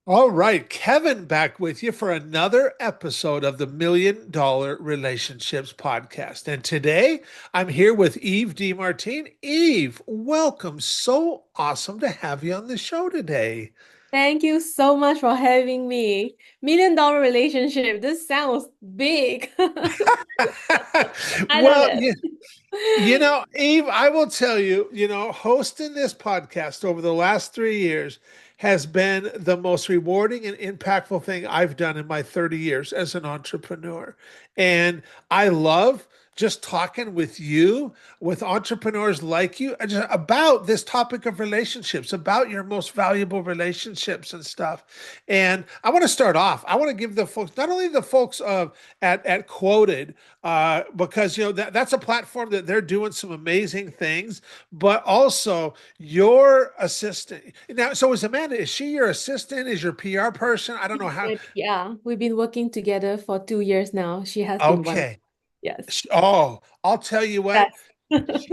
All right, Kevin back with you for another episode of the $1 Million Relationships Podcast. And today I'm here with Eve DeMartine. Eve, welcome. So awesome to have you on the show today. Thank you so much for having me. $1 million relationship. This sounds big. I love Well, it. Eve, I will tell you, hosting this podcast over the last 3 years has been the most rewarding and impactful thing I've done in my 30 years as an entrepreneur. And I love just talking with you, with entrepreneurs like you, just about this topic of relationships, about your most valuable relationships and stuff. And I want to start off. I want to give the folks, not only the folks at Quoted, because that's a platform that they're doing some amazing things, but also your assistant. Now, so is Amanda, is she your assistant? Is your PR person? I don't know how. Yeah, we've been working together for 2 years now. She has been one. Okay. Yes. Oh, I'll tell you what. Yes.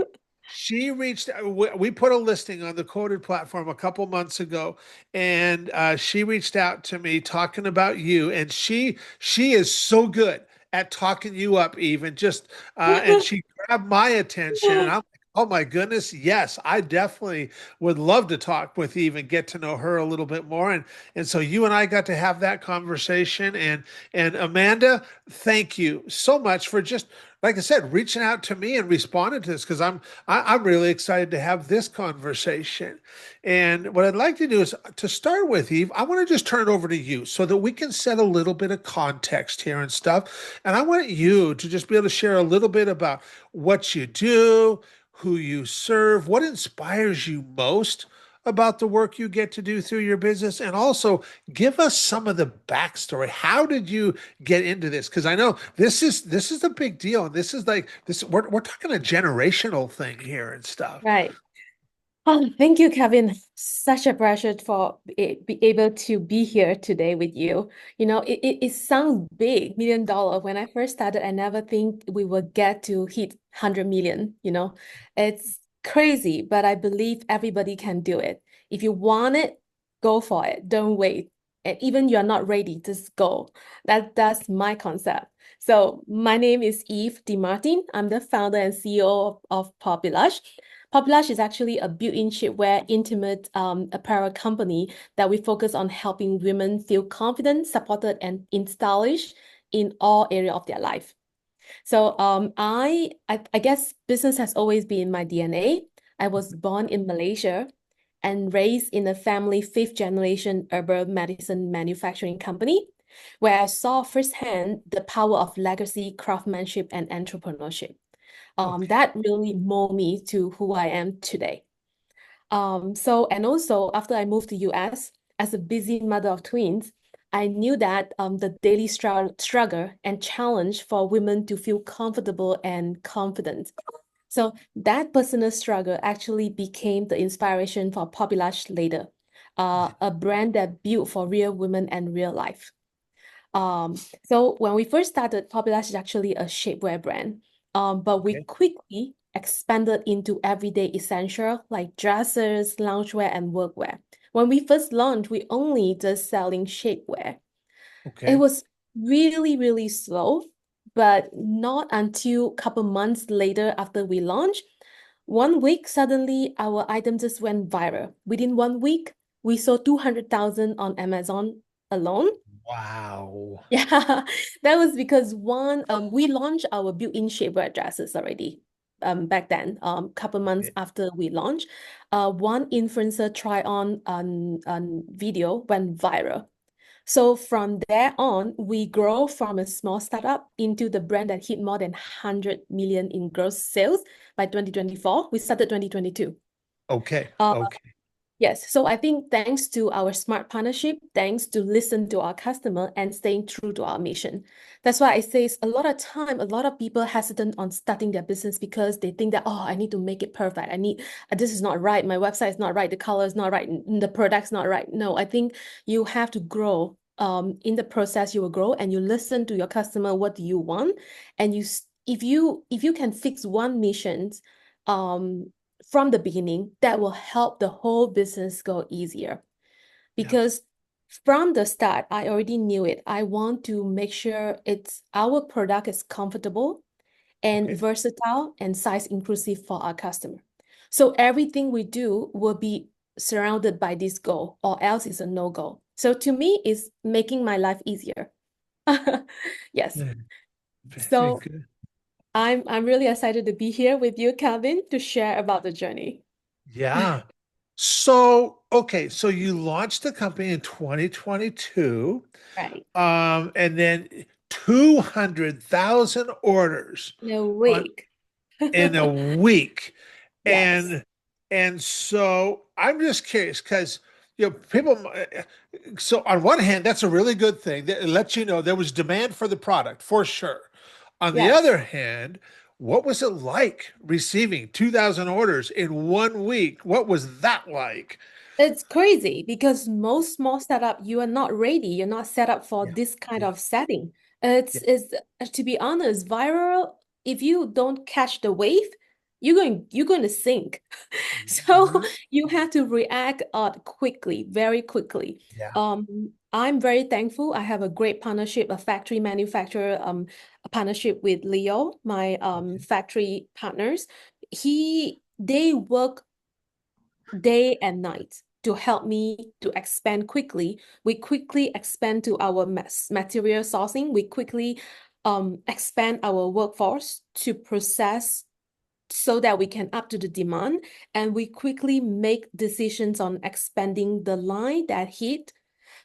She reached, we put a listing on the Quoted platform a couple months ago, and she reached out to me talking about you, and she is so good at talking you up, even just and she grabbed my attention, and I'm like, oh my goodness, yes, I definitely would love to talk with Eve and get to know her a little bit more, and so you and I got to have that conversation, and Amanda, thank you so much for just, like I said, reaching out to me and responding to this, because I'm really excited to have this conversation. And what I'd like to do is to start with, Eve, I want to just turn it over to you so that we can set a little bit of context here and stuff. And I want you to just be able to share a little bit about what you do, who you serve, what inspires you most about the work you get to do through your business, and also give us some of the backstory. How did you get into this? Because I know this is a big deal, and this is like this. We're talking a generational thing here and stuff. Right. Oh, thank you, Kevin. Such a pleasure for be able to be here today with you. It sounds big, $1 million. When I first started, I never think we would get to hit 100 million. It's crazy, but I believe everybody can do it. If you want it, go for it. Don't wait. And even you're not ready, just go. That's my concept. So my name is Eve DeMartine. I'm the founder and CEO of Popular. Popular is actually a built-in shapewear intimate apparel company that we focus on helping women feel confident, supported, and in stylish in all area of their life. So I guess business has always been my DNA. I was born in Malaysia and raised in a family fifth generation herbal medicine manufacturing company, where I saw firsthand the power of legacy, craftsmanship, and entrepreneurship. Okay. That really molded me to who I am today. And also after I moved to US as a busy mother of twins, I knew that the daily struggle and challenge for women to feel comfortable and confident. So that personal struggle actually became the inspiration for Populash later, a brand that built for real women and real life. Um, so when we first started, Populash is actually a shapewear brand. But we Okay. quickly expanded into everyday essential like dresses, loungewear, and workwear. When we first launched, we only just selling shapewear. It Okay. was really, really slow, but not until a couple months later after we launched, one week, suddenly our item just went viral. Within 1 week, we sold 200,000 on Amazon alone. Wow. Yeah, that was because we launched our built-in shapewear dresses already. Back then, couple months Okay. after we launched, one influencer try on video went viral. So from there on, we grow from a small startup into the brand that hit more than 100 million in gross sales by 2024. We started 2022. Okay. Uh, Okay. Yes, so I think thanks to our smart partnership, thanks to listen to our customer and staying true to our mission. That's why I say a lot of time, a lot of people hesitant on starting their business because they think that, oh, I need to make it perfect. This is not right. My website is not right. The color is not right. The product's not right. No, I think you have to grow. In the process, you will grow and you listen to your customer. What do you want? And if you can fix one mission, um, from the beginning, that will help the whole business go easier. Yeah. Because From the start, I already knew it. I want to make sure it's our product is comfortable and Okay. versatile and size inclusive for our customer. So everything we do will be surrounded by this goal, or else it's a no-go. So to me, it's making my life easier. Yes. Yeah, very So good. I'm really excited to be here with you, Calvin, to share about the journey. Yeah. So, okay, so you launched the company in 2022, Right. and then 200,000 orders In a on week. in a week. Yes. And so I'm just curious because people, so on one hand, that's a really good thing. That it lets you know there was demand for the product for sure. On the Yes. other hand, what was it like receiving 2,000 orders in 1 week? What was that like? It's crazy because most small startup, you are not ready. You're not set up for Yeah, this kind yeah, of setting. yeah. It's to be honest, viral, if you don't catch the wave, you're going to sink. So Mhm. you have to react quickly, very quickly. Yeah, I'm very thankful. I have a great partnership, a factory manufacturer, a partnership with Leo, my okay. factory partners. They work day and night to help me to expand quickly. We quickly expand to our material sourcing. We quickly expand our workforce to process so that we can up to the demand, and we quickly make decisions on expanding the line that hit.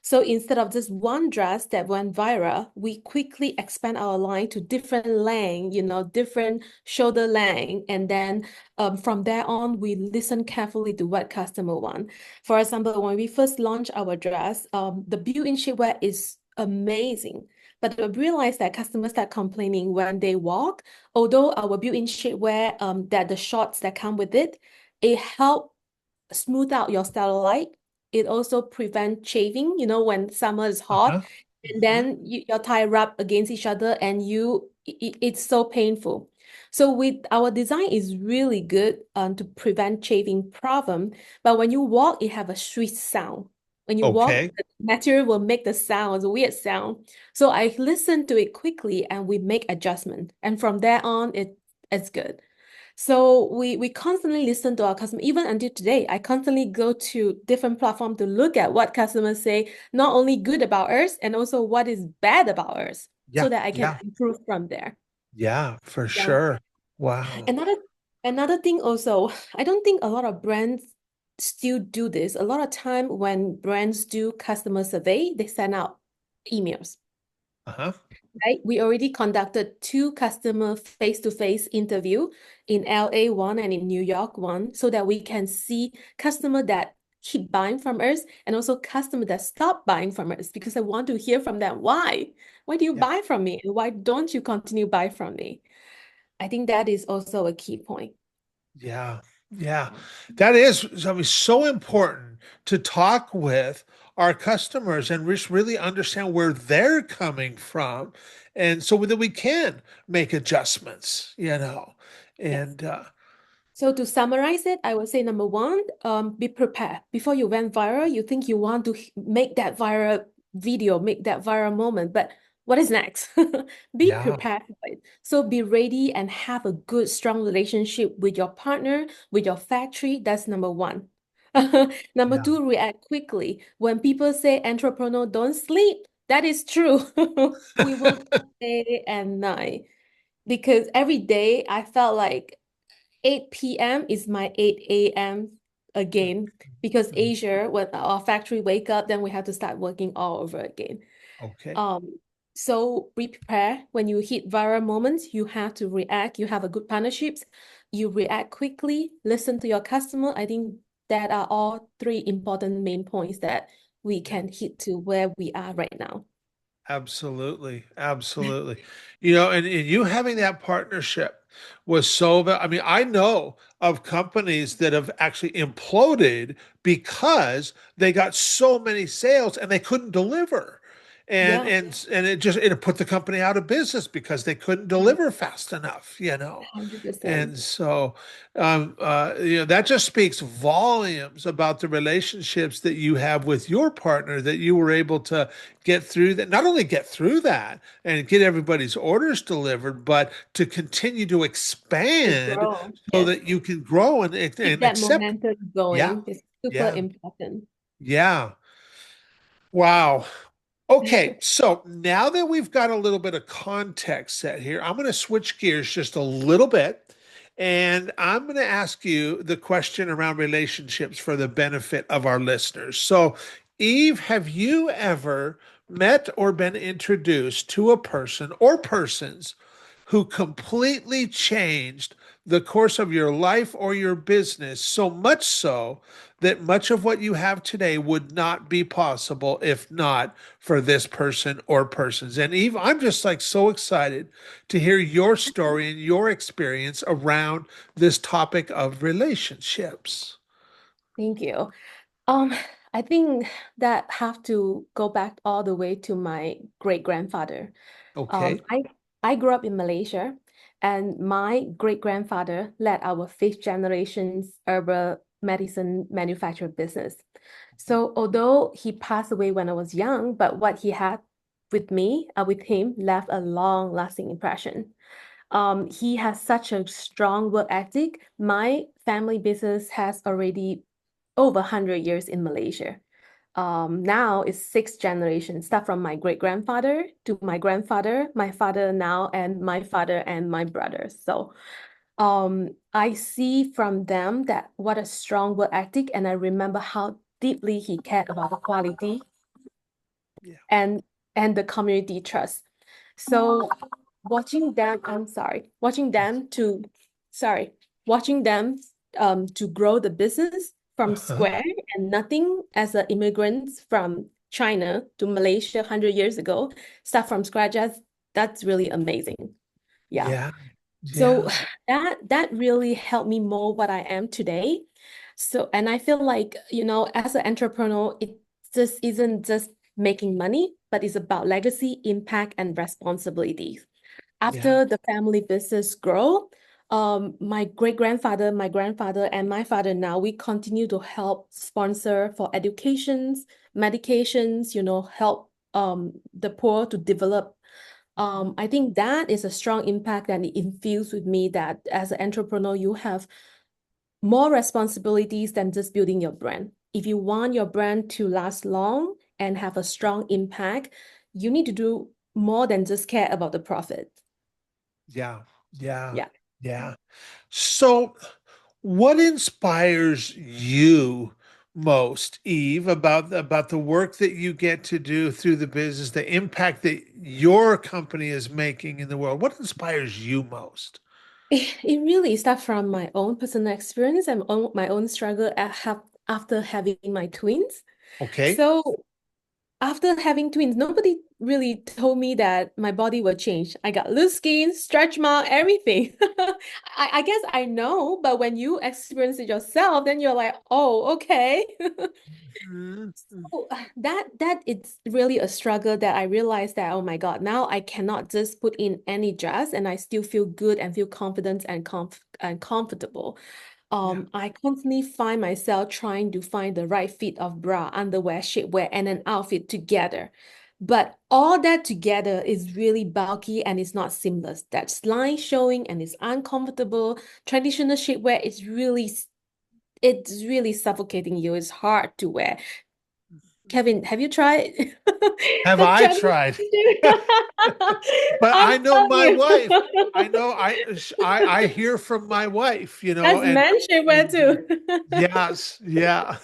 So instead of just one dress that went viral, we quickly expand our line to different length, different shoulder length. And then from there on, we listen carefully to what customer want. For example, when we first launched our dress, the built-in shapewear is amazing. But I realized that customers start complaining when they walk, although our built-in shapewear, that the shorts that come with it, it help smooth out your cellulite. It also prevent chafing, when summer is hot Uh-huh. and Mhm. then your thigh rub against each other and it's so painful. So with our design is really good to prevent chafing problem, but when you walk, it have a sweet sound. When you walk, Okay. the material will make the sound, it's a weird sound. So I listen to it quickly and we make adjustment. And from there on, it's good. So we constantly listen to our customer. Even until today, I constantly go to different platforms to look at what customers say, not only good about us, and also what is bad about us, so Yeah, that I can yeah, improve from there. yeah, for Yeah. sure. Wow. Another thing also, I don't think a lot of brands still do this. A lot of time when brands do customer survey, they send out emails. Uh-huh. Right? We already conducted two customer face-to-face interview in LA one and in New York one, so that we can see customer that keep buying from us and also customer that stop buying from us, because I want to hear from them why. Why do you Yeah. buy from me? And why don't you continue buy from me? I think that is also a key point. Yeah, yeah. That is, I mean, so important to talk with our customers and just really understand where they're coming from. And so that we can make adjustments. Yes. And So to summarize it, I would say number one, be prepared. Before you went viral, you think you want to make that viral video, make that viral moment, but what is next? Be yeah, prepared for it. So be ready and have a good, strong relationship with your partner, with your factory. That's number one. Number yeah, two, react quickly. When people say entrepreneur don't sleep, that is true. We work day and night because every day I felt like 8 p.m. is my 8 a.m. again, because mhm. Asia, when our factory wake up, then we have to start working all over again. Okay. Um, so be prepared when you hit viral moments, you have to react. You have a good partnerships, you react quickly, listen to your customer. I think that are all three important main points that we Yeah. can hit to where we are right now. Absolutely. Absolutely. And you having that partnership was I mean, I know of companies that have actually imploded because they got so many sales and they couldn't deliver. and Yeah, it put the company out of business because they couldn't deliver fast enough, 100%. and so, that just speaks volumes about the relationships that you have with your partner, that you were able to get through that, not only get through that and get everybody's orders delivered, but to continue to To expand grow. so Yes. that you can grow Keep and that accept. momentum Yeah, going is super yeah, important. yeah. Wow. Okay, so now that we've got a little bit of context set here, I'm going to switch gears just a little bit. And I'm going to ask you the question around relationships for the benefit of our listeners. So, Eve, have you ever met or been introduced to a person or persons who completely changed the course of your life or your business, so much so that much of what you have today would not be possible if not for this person or persons? And Eve, I'm just like so excited to hear your story and your experience around this topic of relationships. Thank you. Um, I think that have to go back all the way to my great grandfather. Um, Okay. I I grew up in Malaysia, and my great grandfather led our fifth generation's herbal medicine manufacturer business. So although he passed away when I was young, but what he had with him, left a long-lasting impression. He has such a strong work ethic. My family business has already over 100 years in Malaysia. Now it's sixth generation, start from my great grandfather to my grandfather, my father now, and my father and my brother. So I see from them that what a strong work ethic, and I remember how deeply he cared about the quality Yeah. and the community trust. So watching them, sorry, watching them to grow the business from Uh-huh. square and nothing as an immigrant from China to Malaysia 100 years ago, start from scratch, that's really amazing. Yeah. Yeah. So Yeah. that really helped me mold what I am today. So, and I feel like, as an entrepreneur, it just isn't just making money, but it's about legacy, impact, and responsibilities. Yeah. After the family business grow, my great grandfather, my grandfather, and my father now, we continue to help sponsor for educations, medications, help the poor to develop. I think that is a strong impact and it infused with me that as an entrepreneur, you have more responsibilities than just building your brand. If you want your brand to last long and have a strong impact, you need to do more than just care about the profit. Yeah. Yeah. Yeah. Yeah. So, what inspires you most, Eve, about the work that you get to do through the business, the impact that your company is making in the world? What inspires you most? It really starts from my own personal experience and my own struggle after having my twins. Okay. So after having twins, nobody really told me that my body will change. I got loose skin, stretch mark, everything. I guess I know, but when you experience it yourself, then you're like, oh, okay. Mhm. So that it's really a struggle that I realized that, oh my God, now I cannot just put in any dress and I still feel good and feel confident and comfortable. Yeah. I constantly find myself trying to find the right fit of bra, underwear, shapewear, and an outfit together. But all that together is really bulky and it's not seamless. That's line showing and it's uncomfortable. Traditional shapewear is it's really suffocating you. It's hard to wear. Kevin, have you tried Have the I traditional tried? shape? But I'm I know telling my you. wife. I know I hear from my wife, That's men shapewear and too. yes, yeah.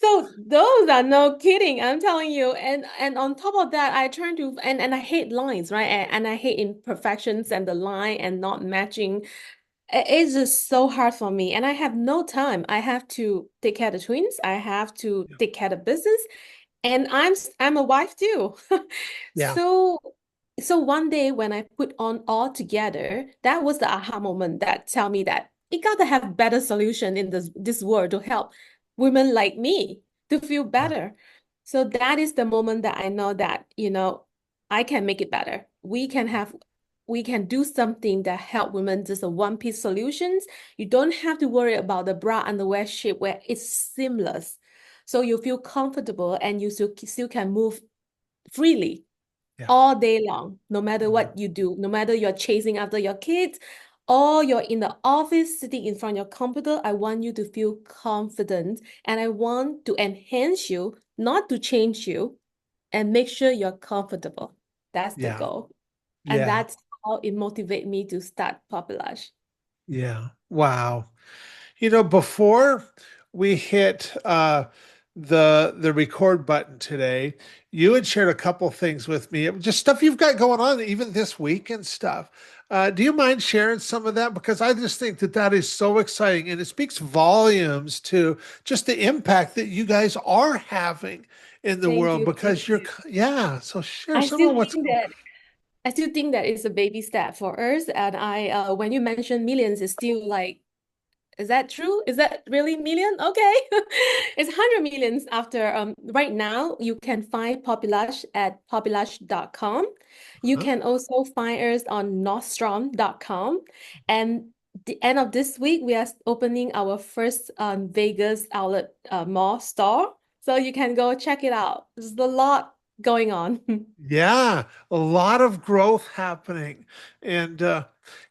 So those are no kidding, I'm telling you. And on top of that, I turn to and I hate lines, right? And I hate imperfections and the line and not matching. It's just so hard for me. And I have no time. I have to take care of the twins. I have to take care of business. And I'm a wife too. Yeah. So so one day when I put on all together, that was the aha moment that tell me that it gotta have better solution in this world to help women like me to feel Yeah. better. So that is the moment that I know that, I can make it better. We can do something that help women, just a one-piece solutions. You don't have to worry about the bra underwear shape where it's seamless. So you feel comfortable and you still can move freely Yeah. all day long, no matter Yeah. what you do, no matter you're chasing after your kids or you're in the office sitting in front of your computer. I want you to feel confident and I want to enhance you, not to change you, and make sure you're comfortable. That's the Yeah. goal. And Yeah. that's how it motivates me to start Populash. Yeah. Wow. Before we hit the record button today, you had shared a couple things with me, just stuff you've got going on even this week and stuff. Do you mind sharing some of that? Because I just think that that is so exciting and it speaks volumes to just the impact that you guys are having in the Thank world you. Thank because you. yeah. So share I some still of what's think going. that I still think that it's a baby step for us. And when you mention millions, it's still like, is that true? Is that really million? Okay. It's 100 millions after right now you can find Populash at populash.com. You Huh? can also find us on Nordstrom.com. And the end of this week, we are opening our first Vegas outlet mall store. So you can go check it out. There's a lot going on. Yeah, a lot of growth happening. And,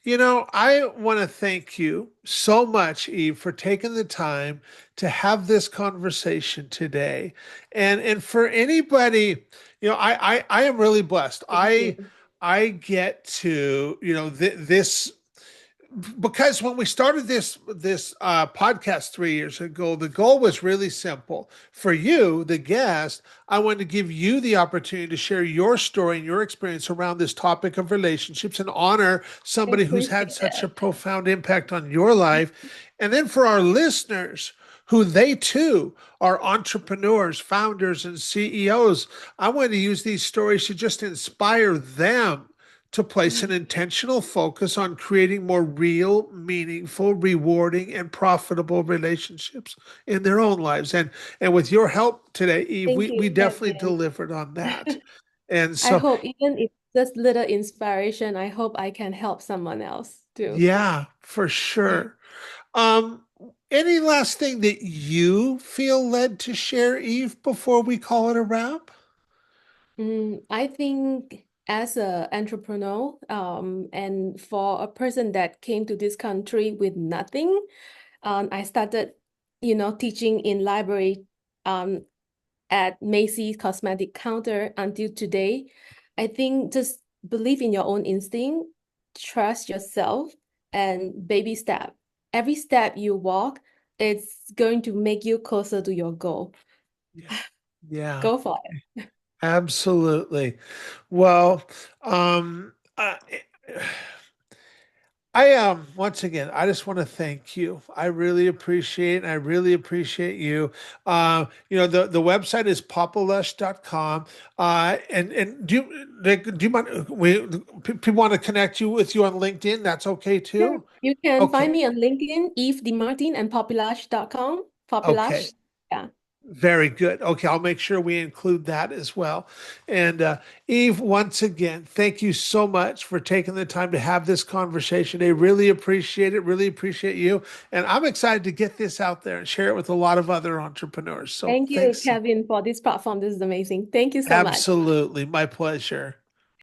I want to thank you so much, Eve, for taking the time to have this conversation today. And for anybody, I am really blessed. Thank I you. I get to, this because when we started this podcast 3 years ago, the goal was really simple. For you, the guest, I wanted to give you the opportunity to share your story and your experience around this topic of relationships and honor I somebody who's had appreciate such a that. profound impact on your life. And then for our listeners, who they too are entrepreneurs, founders, and CEOs, I want to use these stories to just inspire them to place an intentional focus on creating more real, meaningful, rewarding, and profitable relationships in their own lives. And with your help today, Eve, Thank we you, definitely Kevin. delivered on that. And I so, hope even if just little inspiration, I hope I can help someone else too. yeah, for sure. Um, any last thing that you feel led to share, Eve, before we call it a wrap? I think as an entrepreneur, and for a person that came to this country with nothing, I started, teaching in library, um, at Macy's cosmetic counter until today. I think just believe in your own instinct, trust yourself, and baby step. Every step you walk, it's going to make you closer to your goal. Yeah. Yeah. Go for it. Absolutely. Well, um, uh, once again, I just want to thank you. I really appreciate it. And I really appreciate you. The website is papalush.com. And do you mind people want to connect you with you on LinkedIn? That's okay Sure. too. You can find Okay. me on LinkedIn, Eve DeMartine, and populash.com. Okay. Populash. Yeah. Very good. Okay, I'll make sure we include that as well. And Eve, once again, thank you so much for taking the time to have this conversation. I really appreciate it. Really appreciate you. And I'm excited to get this out there and share it with a lot of other entrepreneurs. So Thank you, thanks. Kevin, for this platform. This is amazing. Thank you so much. Absolutely. My pleasure.